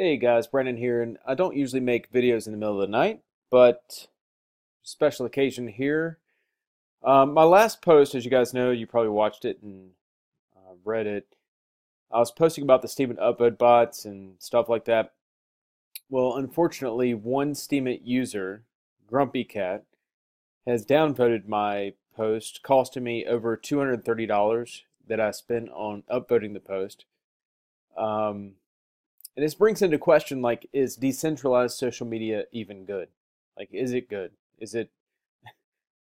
Hey guys, Brandon here, and I don't usually make videos in the middle of the night, but special occasion here. My last post, as you guys know, you probably watched it and read it. I was posting about the Steemit upvote bots and stuff like that. Well, unfortunately, one Steemit user, Grumpy Cat, has downvoted my post, costing me over $230 that I spent on upvoting the post. Um, And this brings into question, like, is decentralized social media even good? Like, is it good? Is it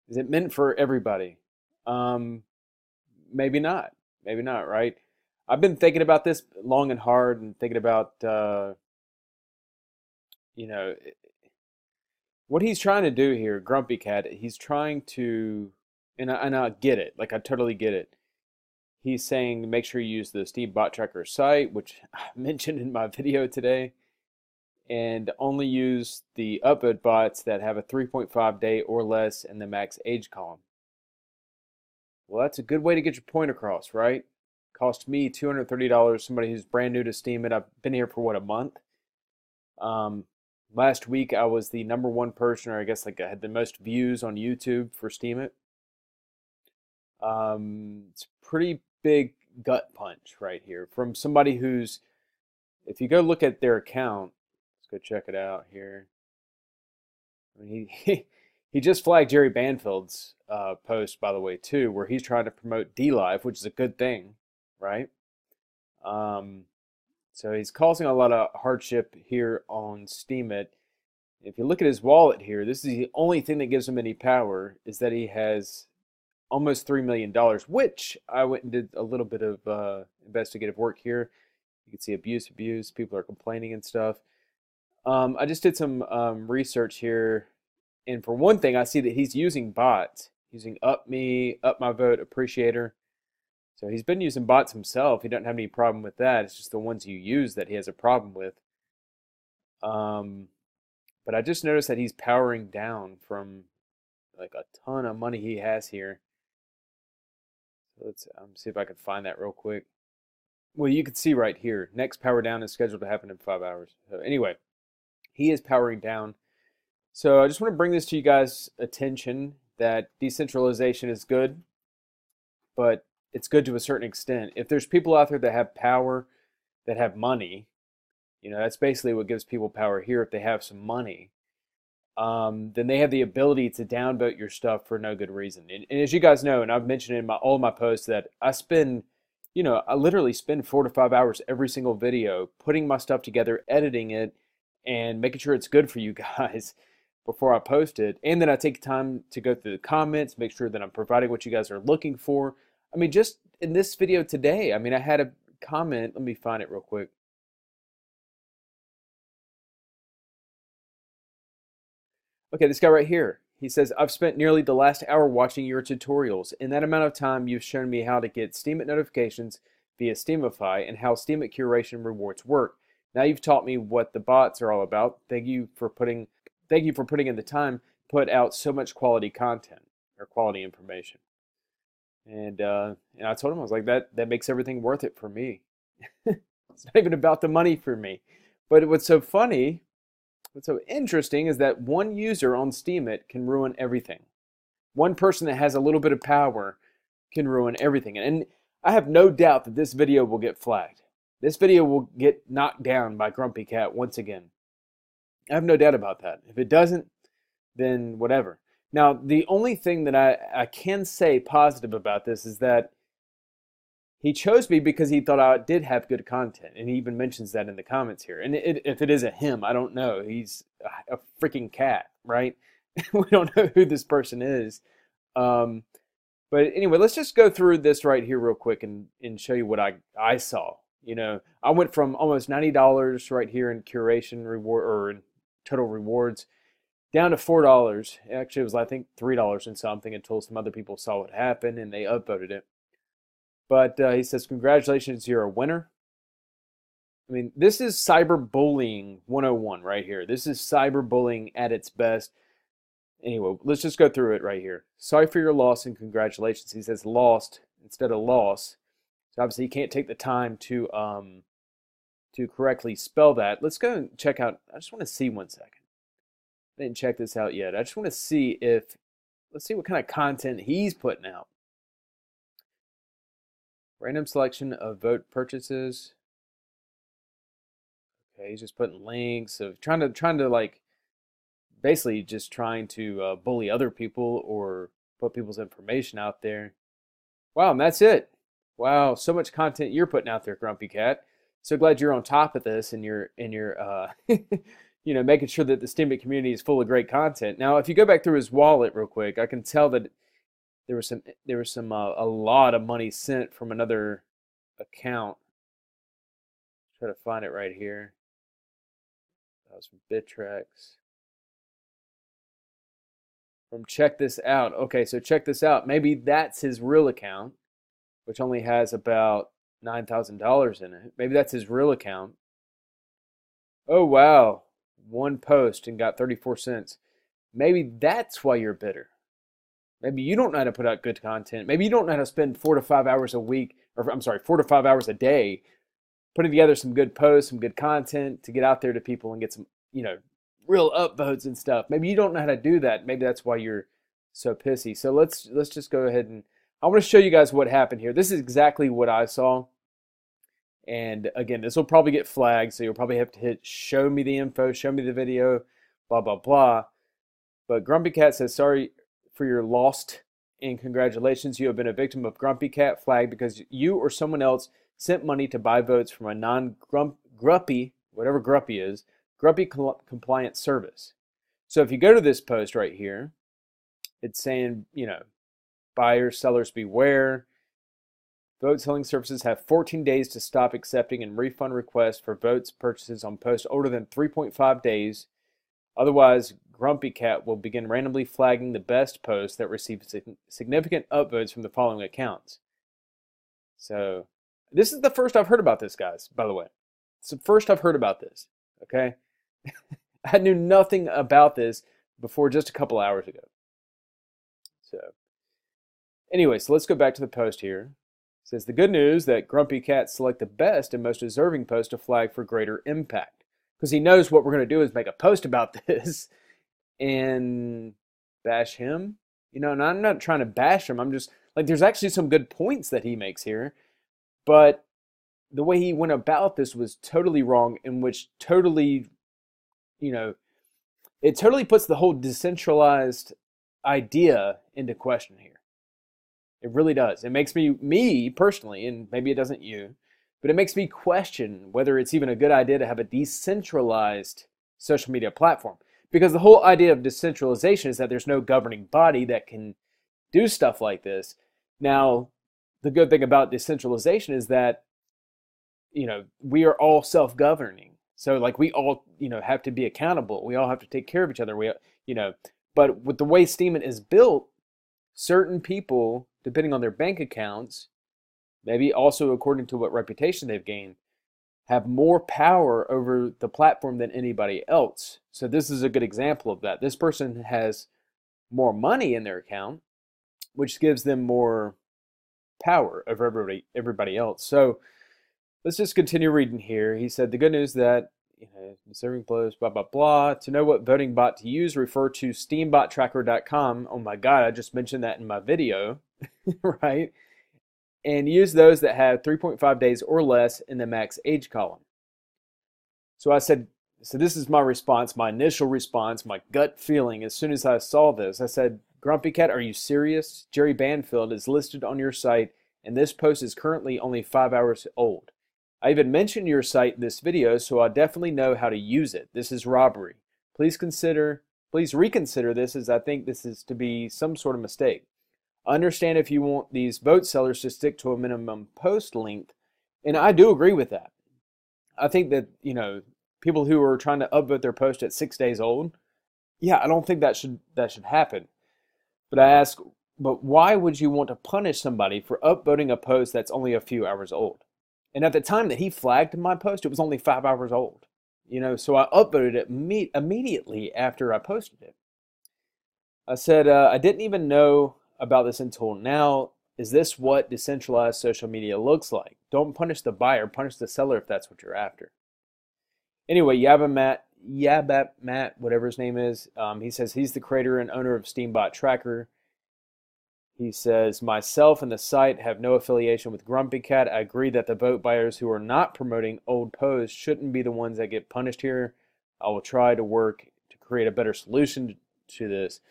meant for everybody? Um, maybe not. Maybe not, right? I've been thinking about this long and hard and thinking about you know, what he's trying to do here, Grumpy Cat, he's trying to and I get it. Like I totally get it. He's saying make sure you use the Steam Bot Tracker site, which I mentioned in my video today, and only use the upvote bots that have a 3.5 day or less in the max age column. Well, that's a good way to get your point across, right? Cost me $230, somebody who's brand new to Steemit. I've been here for what, a month? Um, Last week I was the #1 person, or I guess like I had the most views on YouTube for Steemit. It's a pretty big gut punch right here from somebody who's, if you go look at their account, let's go check it out here. I mean, he just flagged Jerry Banfield's post, by the way, too, where he's trying to promote DLive, which is a good thing, right? Um, so he's causing a lot of hardship here on Steemit. If you look at his wallet here, this is the only thing that gives him any power is that he has almost $3 million, which I went and did a little bit of investigative work here. You can see abuse. People are complaining and stuff. I just did some research here, and for one thing, I see that he's using bots, using UpMe, Up My Vote, Appreciator. So he's been using bots himself. He doesn't have any problem with that. It's just the ones you use that he has a problem with. Um, but I just noticed that he's powering down from like a ton of money he has here. So let's see if I can find that real quick. Well, you can see right here. Next power down is scheduled to happen in 5 hours. So anyway, he is powering down. So I just want to bring this to you guys' attention that decentralization is good, but it's good to a certain extent. If there's people out there that have power, that have money, that's basically what gives people power here. If they have some money, then they have the ability to downvote your stuff for no good reason. And as you guys know, and I've mentioned in all of my posts, that I literally spend 4 to 5 hours every single video putting my stuff together, editing it, and making sure it's good for you guys before I post it. And then I take time to go through the comments, make sure that I'm providing what you guys are looking for. I mean, just in this video today, I mean, I had a comment. Let me find it real quick. Okay, this guy right here. He says, I've spent nearly the last hour watching your tutorials. In that amount of time, you've shown me how to get Steemit notifications via Steamify and how Steemit curation rewards work. Now you've taught me what the bots are all about. Thank you for putting in the time to put out so much quality content or quality information. And I told him, I was like, that makes everything worth it for me. It's not even about the money for me. But what's so interesting is that one user on Steemit can ruin everything. One person that has a little bit of power can ruin everything. And I have no doubt that this video will get flagged. This video will get knocked down by Grumpy Cat once again. I have no doubt about that. If it doesn't, then whatever. Now, the only thing that I can say positive about this is that he chose me because he thought I did have good content, and he even mentions that in the comments here. And if it isn't him, I don't know. He's a freaking cat, right? We don't know who this person is. But anyway, let's just go through this right here real quick and show you what I saw. I went from almost $90 right here in curation reward or in total rewards down to $4. Actually, it was, I think, $3 and something until some other people saw what happened and they upvoted it. But he says, congratulations, you're a winner. I mean, this is cyberbullying 101 right here. This is cyberbullying at its best. Anyway, let's just go through it right here. Sorry for your loss and congratulations. He says lost instead of loss. So obviously he can't take the time to to correctly spell that. Let's go and check out. I just want to see 1 second. I didn't check this out yet. I just want to see if, let's see what kind of content he's putting out. Random selection of vote purchases. Okay, he's just putting links of trying to like basically just trying to bully other people or put people's information out there. Wow, and that's it. Wow, so much content you're putting out there, Grumpy Cat. So glad you're on top of this and you're you know, making sure that the Steemit community is full of great content. Now, if you go back through his wallet real quick, I can tell that there was some a lot of money sent from another account. Try to find it right here. That was from Bittrex. From Check This Out. Okay, so check this out. Maybe that's his real account, which only has about $9,000 in it. Maybe that's his real account. Oh, wow. One post and got 34 cents. Maybe that's why you're bitter. Maybe you don't know how to put out good content. Maybe you don't know how to spend 4 to 5 hours a week, or I'm sorry, 4 to 5 hours a day, putting together some good posts, some good content to get out there to people and get some, you know, real upvotes and stuff. Maybe you don't know how to do that. Maybe that's why you're so pissy. So let's just go ahead and I want to show you guys what happened here. This is exactly what I saw. And again, this will probably get flagged, so you'll probably have to hit show me the info, show me the video, blah, blah, blah. But Grumpy Cat says, sorry for your lost and congratulations. You have been a victim of Grumpy Cat flag because you or someone else sent money to buy votes from a non-Grumpy, whatever Grumpy is, Grumpy compliant service. So if you go to this post right here, it's saying, you know, buyers, sellers beware. Vote selling services have 14 days to stop accepting and refund requests for votes purchases on posts older than 3.5 days. Otherwise, Grumpy Cat will begin randomly flagging the best posts that receive significant upvotes from the following accounts. So, this is the first I've heard about this, guys, by the way. It's the first I've heard about this, okay? I knew nothing about this before just a couple hours ago. So, anyway, so let's go back to the post here. It says, the good news that Grumpy Cat select the best and most deserving post to flag for greater impact. Because he knows what we're going to do is make a post about this and bash him. You know, and I'm not trying to bash him. I'm just, like, there's actually some good points that he makes here. But the way he went about this was totally wrong, in which totally, you know, it totally puts the whole decentralized idea into question here. It really does. It makes me personally, and maybe it doesn't you, but it makes me question whether it's even a good idea to have a decentralized social media platform. Because the whole idea of decentralization is that there's no governing body that can do stuff like this. Now, the good thing about decentralization is that, you know, we are all self-governing. So, like, we all, you know, have to be accountable. We all have to take care of each other. We, you know, but with the way Steemit is built, certain people, depending on their bank accounts, maybe also according to what reputation they've gained, have more power over the platform than anybody else. So this is a good example of that. This person has more money in their account, which gives them more power over everybody else. So let's just continue reading here. He said, the good news that, you know, serving flows, blah, blah, blah. To know what voting bot to use, refer to steambottracker.com. Oh my God, I just mentioned that in my video, right? And use those that have 3.5 days or less in the max age column. So I said, so this is my response, my initial response, my gut feeling. As soon as I saw this, I said, Grumpy Cat, are you serious? Jerry Banfield is listed on your site, and this post is currently only 5 hours old. I even mentioned your site in this video, so I definitely know how to use it. This is robbery. Please reconsider this, as I think this is to be some sort of mistake. I understand if you want these vote sellers to stick to a minimum post length, and I do agree with that. I think that, you know, people who are trying to upvote their post at 6 days old, yeah, I don't think that should happen. But I ask, but why would you want to punish somebody for upvoting a post that's only a few hours old? And at the time that he flagged my post, it was only 5 hours old. You know, so I upvoted it immediately after I posted it. I said, I didn't even know about this until now. Is this what decentralized social media looks like? Don't punish the buyer, punish the seller if that's what you're after. Anyway, Yabat Matt, whatever his name is, he says he's the creator and owner of Steambot Tracker. He says, myself and the site have no affiliation with Grumpy Cat. I agree that the vote buyers who are not promoting old posts shouldn't be the ones that get punished here. I will try to work to create a better solution to this.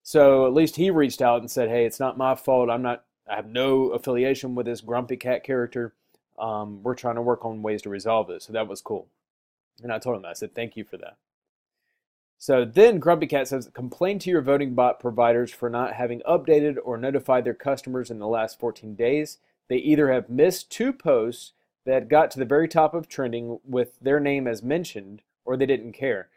So at least he reached out and said, hey, it's not my fault. I have no affiliation with this Grumpy Cat character. We're trying to work on ways to resolve this. So that was cool. And I told him that. I said, thank you for that. So then Grumpy Cat says, complain to your voting bot providers for not having updated or notified their customers in the last 14 days. They either have missed 2 posts that got to the very top of trending with their name as mentioned, or they didn't care.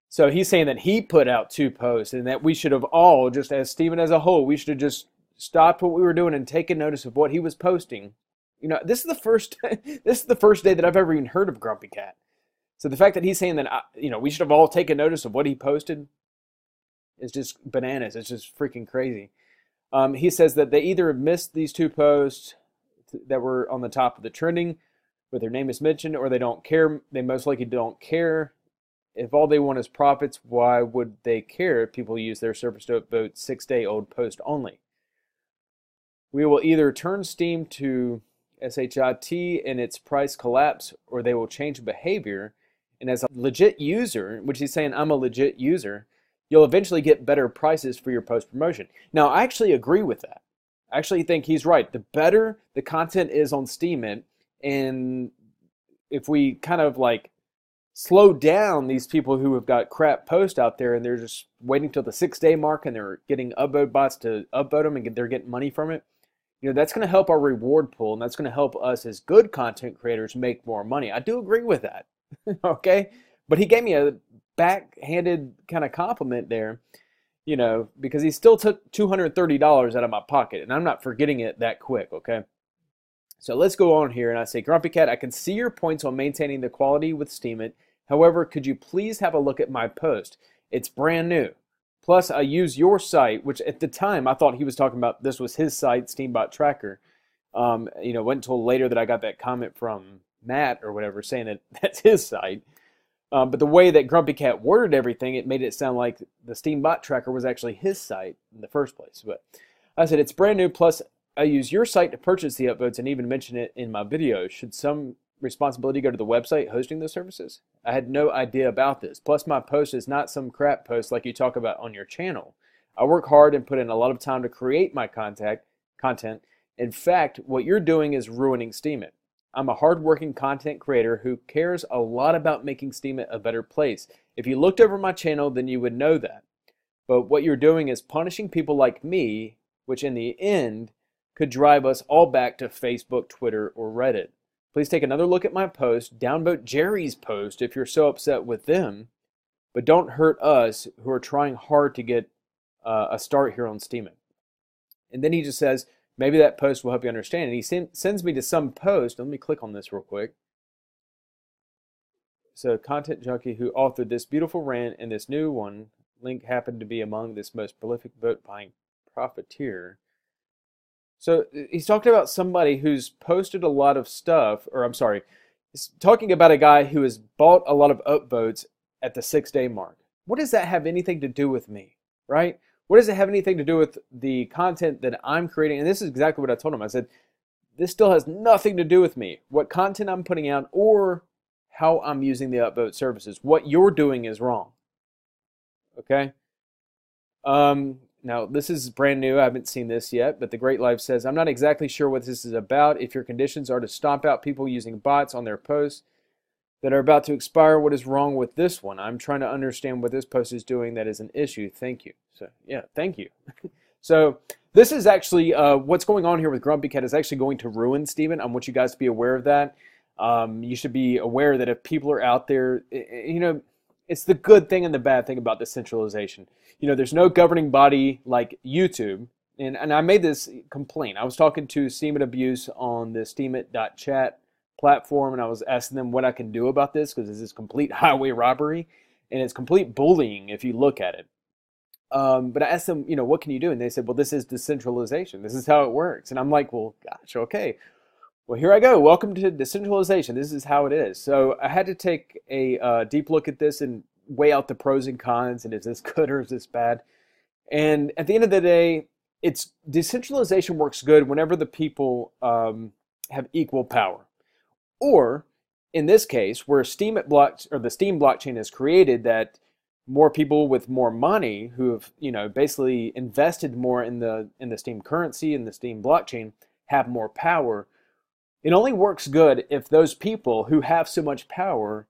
So he's saying that he put out 2 posts and that we should have all, just as Steven as a whole, we should have just stopped what we were doing and taken notice of what he was posting. You know, this is the first day that I've ever even heard of Grumpy Cat. So the fact that he's saying that, we should have all taken notice of what he posted is just bananas. It's just freaking crazy. He says that they either have missed these 2 posts that were on the top of the trending, but their name is mentioned, or they don't care. They most likely don't care. If all they want is profits, why would they care if people use their service to upvote 6-day-old post only? We will either turn Steam to SHIT and its price collapse, or they will change behavior. And as a legit user, which he's saying I'm a legit user, you'll eventually get better prices for your post promotion. Now, I actually agree with that. I actually think he's right. The better the content is on Steemit, and if we kind of like slow down these people who have got crap posts out there and they're just waiting till the 6-day mark and they're getting upvote bots to upvote them and they're getting money from it, that's going to help our reward pool, and that's going to help us as good content creators make more money. I do agree with that. Okay? But he gave me a backhanded kind of compliment there, because he still took $230 out of my pocket, and I'm not forgetting it that quick, okay? So let's go on here, and I say, Grumpy Cat, I can see your points on maintaining the quality with Steemit. However, could you please have a look at my post? It's brand new. Plus, I use your site, which at the time I thought he was talking about this was his site, Steambot Tracker. Went until later that I got that comment from Matt or whatever saying that that's his site. But the way that Grumpy Cat worded everything, it made it sound like the Steambot Tracker was actually his site in the first place. But I said, it's brand new, plus I use your site to purchase the upvotes and even mention it in my videos. Should some responsibility go to the website hosting those services? I had no idea about this. Plus, my post is not some crap post like you talk about on your channel. I work hard and put in a lot of time to create my content. In fact, what you're doing is ruining Steemit. I'm a hardworking content creator who cares a lot about making Steemit a better place. If you looked over my channel, then you would know that. But what you're doing is punishing people like me, which in the end could drive us all back to Facebook, Twitter, or Reddit. Please take another look at my post. Downvote Jerry's post if you're so upset with them, but don't hurt us who are trying hard to get a start here on Steemit. And then he just says, maybe that post will help you understand. And he sends me to some post. Let me click on this real quick. So, Content Junkie who authored this beautiful rant and this new one, link happened to be among this most prolific vote buying profiteer. So he's talking about somebody who's posted a lot of stuff, or I'm sorry, he's talking about a guy who has bought a lot of upvotes at the 6-day mark. What does that have anything to do with me, right? What does it have anything to do with the content that I'm creating? And this is exactly what I told him. I said, this still has nothing to do with me, what content I'm putting out or how I'm using the upvote services. What you're doing is wrong, okay? Now, this is brand new. I haven't seen this yet, but The Great Life says, I'm not exactly sure what this is about. If your conditions are to stomp out people using bots on their posts that are about to expire, what is wrong with this one? I'm trying to understand what this post is doing that is an issue. Thank you. So, yeah, thank you. So, this is actually, what's going on here with Grumpy Cat is actually going to ruin Steven. I want you guys to be aware of that. You should be aware that if people are out there, it's the good thing and the bad thing about decentralization. There's no governing body like YouTube. And I made this complaint. I was talking to Steemit Abuse on the steemit.chat platform, and I was asking them what I can do about this, because this is complete highway robbery, and it's complete bullying if you look at it. But I asked them, what can you do? And they said, well, this is decentralization. This is how it works. And I'm like, well, gosh, okay. Well, here I go. Welcome to decentralization. This is how it is. So I had to take a deep look at this and weigh out the pros and cons, and is this good or is this bad? And at the end of the day, it's decentralization works good whenever the people have equal power. Or in this case, where Steem or the Steem blockchain is created, that more people with more money who have basically invested more in the Steem currency and the Steem blockchain have more power. It only works good if those people who have so much power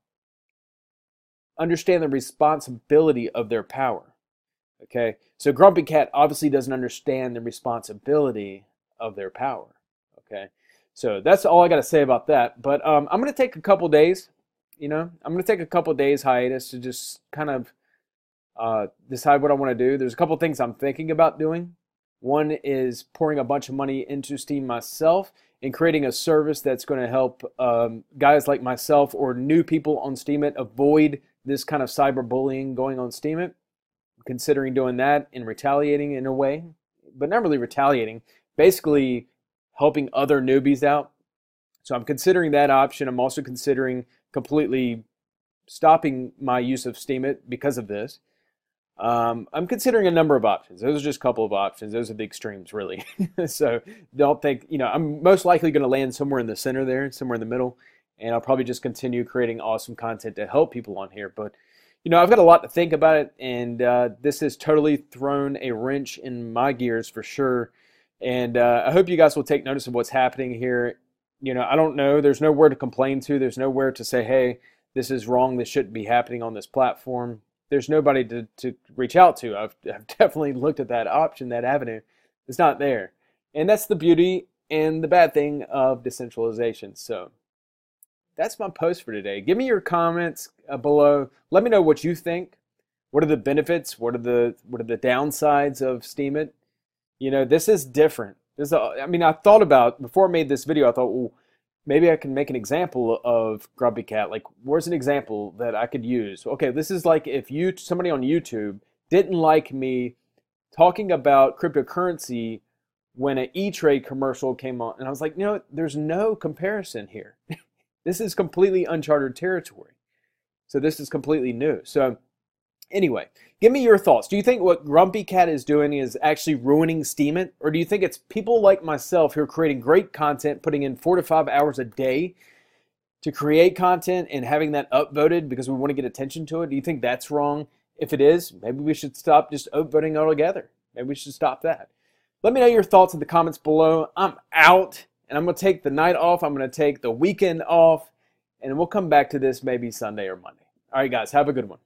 understand the responsibility of their power. Okay, so Grumpy Cat obviously doesn't understand the responsibility of their power. Okay, so that's all I got to say about that. But I'm going to take a couple days. I'm going to take a couple days hiatus to just kind of decide what I want to do. There's a couple things I'm thinking about doing. One is pouring a bunch of money into Steem myself and creating a service that's going to help guys like myself or new people on Steemit avoid this kind of cyberbullying going on Steemit. Considering doing that and retaliating in a way, but not really retaliating, basically helping other newbies out. So I'm considering that option. I'm also considering completely stopping my use of Steemit because of this. I'm considering a number of options. Those are just a couple of options. Those are the extremes, really. So don't think, I'm most likely going to land somewhere in the center there, somewhere in the middle, and I'll probably just continue creating awesome content to help people on here. But I've got a lot to think about it, and this has totally thrown a wrench in my gears for sure. And I hope you guys will take notice of what's happening here. I don't know. There's nowhere to complain to. There's nowhere to say, hey, this is wrong. This shouldn't be happening on this platform. There's nobody to reach out to. I've definitely looked at that option, that avenue. It's not there. And that's the beauty and the bad thing of decentralization. So that's my post for today. Give me your comments below. Let me know what you think. What are the benefits? What are the downsides of Steemit? This is different. I thought about, before I made this video, I thought, well, maybe I can make an example of Grumpy Cat. Like, where's an example that I could use? Okay, this is like if somebody on YouTube didn't like me talking about cryptocurrency when an E-Trade commercial came on, and I was like, there's no comparison here. This is completely uncharted territory. So this is completely new. So anyway, give me your thoughts. Do you think what Grumpy Cat is doing is actually ruining Steemit? Or do you think it's people like myself who are creating great content, putting in 4 to 5 hours a day to create content and having that upvoted because we want to get attention to it? Do you think that's wrong? If it is, maybe we should stop just upvoting altogether. Maybe we should stop that. Let me know your thoughts in the comments below. I'm out. And I'm going to take the night off. I'm going to take the weekend off. And we'll come back to this maybe Sunday or Monday. All right, guys. Have a good one.